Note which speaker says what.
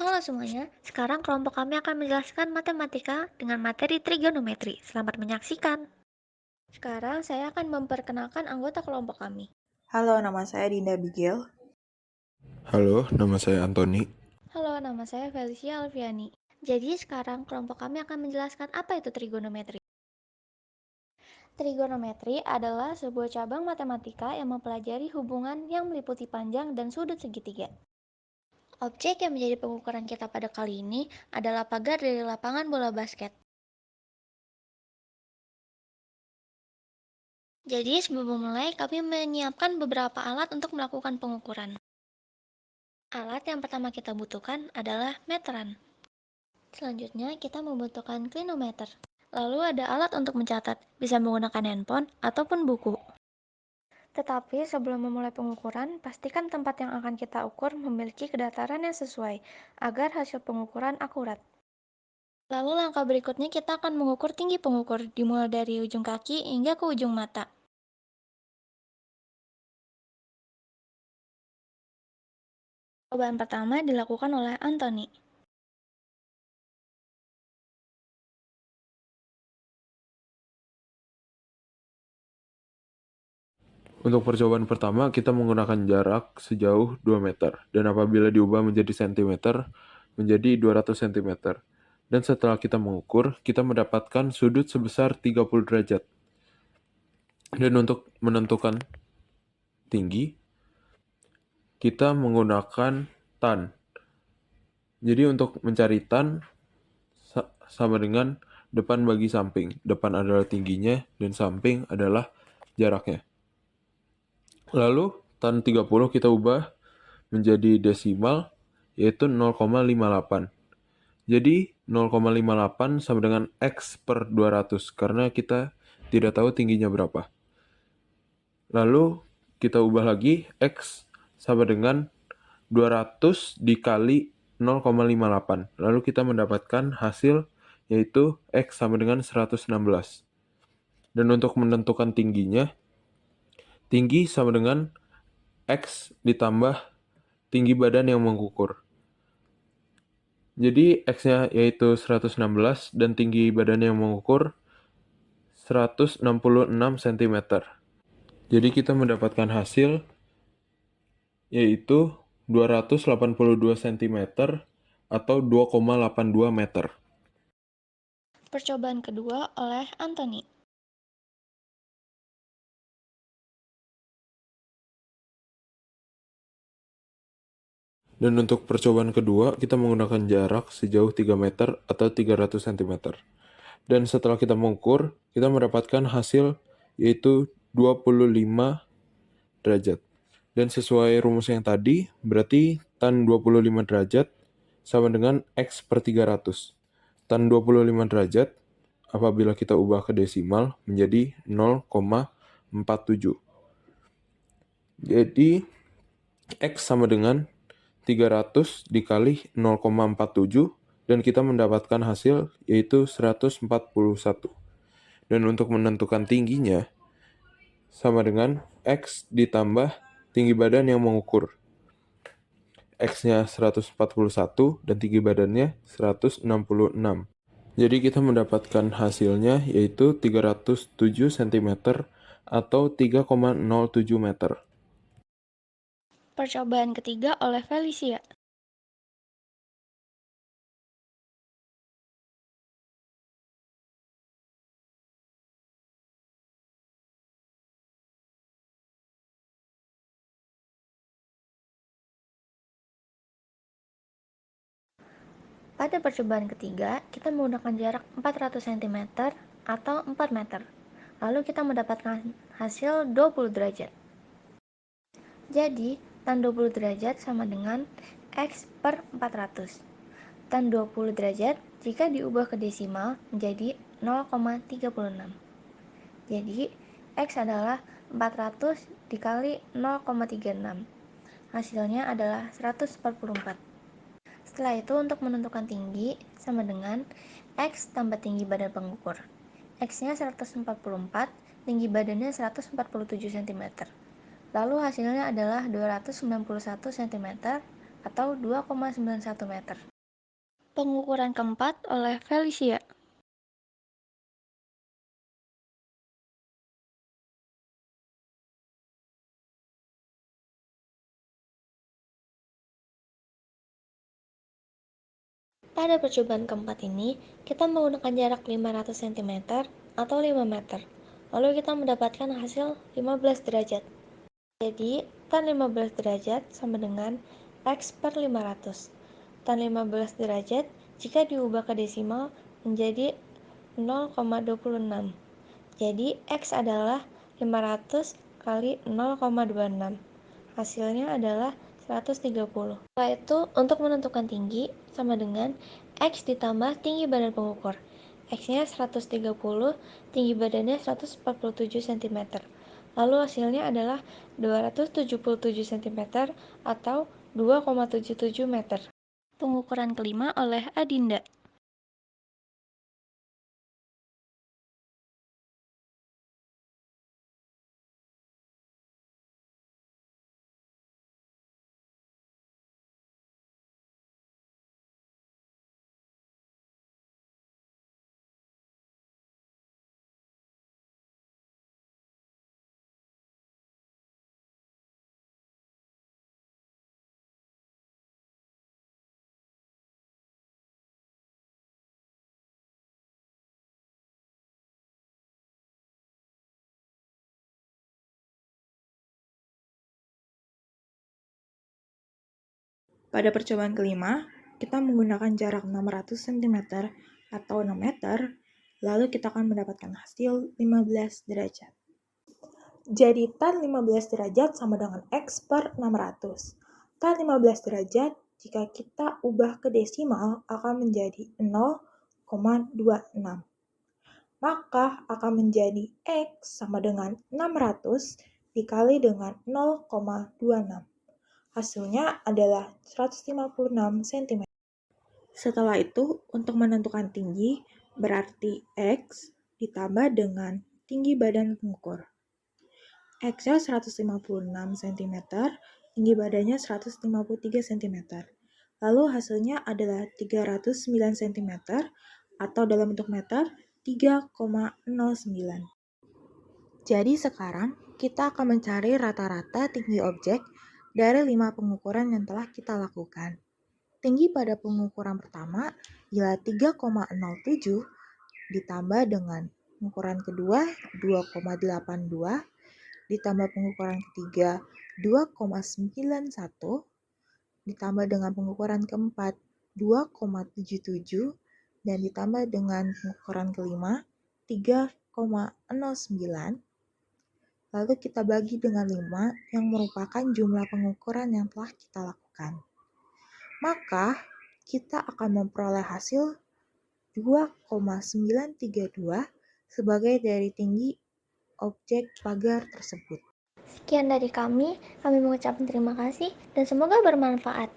Speaker 1: Halo semuanya, sekarang kelompok kami akan menjelaskan matematika dengan materi trigonometri. Selamat menyaksikan. Sekarang saya akan memperkenalkan anggota kelompok kami.
Speaker 2: Halo, nama saya Dinda Bigel.
Speaker 3: Halo, nama saya Antoni.
Speaker 1: Halo, nama saya Felicia Alfiani. Jadi sekarang kelompok kami akan menjelaskan apa itu trigonometri. Trigonometri adalah sebuah cabang matematika yang mempelajari hubungan yang meliputi panjang dan sudut segitiga. Objek yang menjadi pengukuran kita pada kali ini adalah pagar dari lapangan bola basket. Jadi sebelum memulai, kami menyiapkan beberapa alat untuk melakukan pengukuran. Alat yang pertama kita butuhkan adalah meteran. Selanjutnya kita membutuhkan klinometer. Lalu ada alat untuk mencatat, bisa menggunakan handphone ataupun buku. Tetapi sebelum memulai pengukuran, pastikan tempat yang akan kita ukur memiliki kedataran yang sesuai, agar hasil pengukuran akurat. Lalu langkah berikutnya kita akan mengukur tinggi pengukur, dimulai dari ujung kaki hingga ke ujung mata. Cobaan pertama dilakukan oleh Anthony.
Speaker 3: Untuk percobaan pertama, kita menggunakan jarak sejauh 2 meter, dan apabila diubah menjadi sentimeter, menjadi 200 cm. Dan setelah kita mengukur, kita mendapatkan sudut sebesar 30 derajat. Dan untuk menentukan tinggi, kita menggunakan tan. Jadi untuk mencari tan, sama dengan depan bagi samping. Depan adalah tingginya, dan samping adalah jaraknya. Lalu, tan 30 kita ubah menjadi desimal, yaitu 0,58. Jadi, 0,58 sama dengan X per 200, karena kita tidak tahu tingginya berapa. Lalu, kita ubah lagi, X sama dengan 200 dikali 0,58. Lalu kita mendapatkan hasil, yaitu X sama dengan 116. Dan untuk menentukan tingginya, tinggi sama dengan X ditambah tinggi badan yang mengukur. Jadi X-nya yaitu 116 dan tinggi badan yang mengukur 166 cm. Jadi kita mendapatkan hasil yaitu 282 cm atau 2,82 meter.
Speaker 1: Percobaan kedua oleh Anthony.
Speaker 3: Dan untuk percobaan kedua, kita menggunakan jarak sejauh 3 meter atau 300 cm. Dan setelah kita mengukur, kita mendapatkan hasil yaitu 25 derajat. Dan sesuai rumus yang tadi, berarti tan 25 derajat sama dengan X per 300. Tan 25 derajat, apabila kita ubah ke desimal, menjadi 0,47. Jadi, X sama dengan 300 dikali 0,47, dan kita mendapatkan hasil yaitu 141. Dan untuk menentukan tingginya, sama dengan X ditambah tinggi badan yang mengukur. X-nya 141 dan tinggi badannya 166. Jadi kita mendapatkan hasilnya yaitu 307 cm atau 3,07 meter.
Speaker 1: Percobaan ketiga oleh Felicia. Pada percobaan ketiga, kita menggunakan jarak 400 cm atau 4 meter. Lalu kita mendapatkan hasil 20 derajat. Jadi, tan 20 derajat sama dengan X per 400. Tan 20 derajat jika diubah ke desimal menjadi 0,36. Jadi, X adalah 400 dikali 0,36. Hasilnya adalah 144. Setelah itu untuk menentukan tinggi sama dengan X tambah tinggi badan pengukur. X-nya 144, tinggi badannya 147 cm. Lalu hasilnya adalah 291 cm atau 2,91 meter. Pengukuran keempat oleh Felicia. Pada percobaan keempat ini, kita menggunakan jarak 500 cm atau 5 meter. Lalu kita mendapatkan hasil 15 derajat. Jadi, tan 15 derajat sama dengan X per 500. Tan 15 derajat jika diubah ke desimal menjadi 0,26. Jadi, X adalah 500 kali 0,26. Hasilnya adalah 130. Setelah itu, untuk menentukan tinggi, sama dengan X ditambah tinggi badan pengukur. X-nya 130, tinggi badannya 147 cm. Lalu hasilnya adalah 277 cm atau 2,77 meter. Pengukuran kelima oleh Adinda.
Speaker 2: Pada percobaan kelima, kita menggunakan jarak 600 cm atau 6 meter, lalu kita akan mendapatkan hasil 15 derajat. Jadi tan 15 derajat sama dengan X per 600. Tan 15 derajat jika kita ubah ke desimal akan menjadi 0,26. Maka akan menjadi X sama dengan 600 dikali dengan 0,26. Hasilnya adalah 156 cm. Setelah itu, untuk menentukan tinggi, berarti X ditambah dengan tinggi badan pengukur. X-nya 156 cm, tinggi badannya 153 cm. Lalu hasilnya adalah 309 cm atau dalam bentuk meter 3,09. Jadi sekarang kita akan mencari rata-rata tinggi objek dari 5 pengukuran yang telah kita lakukan. Tinggi pada pengukuran pertama ialah 3,07 ditambah dengan pengukuran kedua 2,82 ditambah pengukuran ketiga 2,91 ditambah dengan pengukuran keempat 2,77 dan ditambah dengan pengukuran kelima 3,09. Lalu kita bagi dengan 5 yang merupakan jumlah pengukuran yang telah kita lakukan. Maka kita akan memperoleh hasil 2,932 sebagai dari tinggi objek pagar tersebut.
Speaker 1: Sekian dari kami mengucapkan terima kasih dan semoga bermanfaat.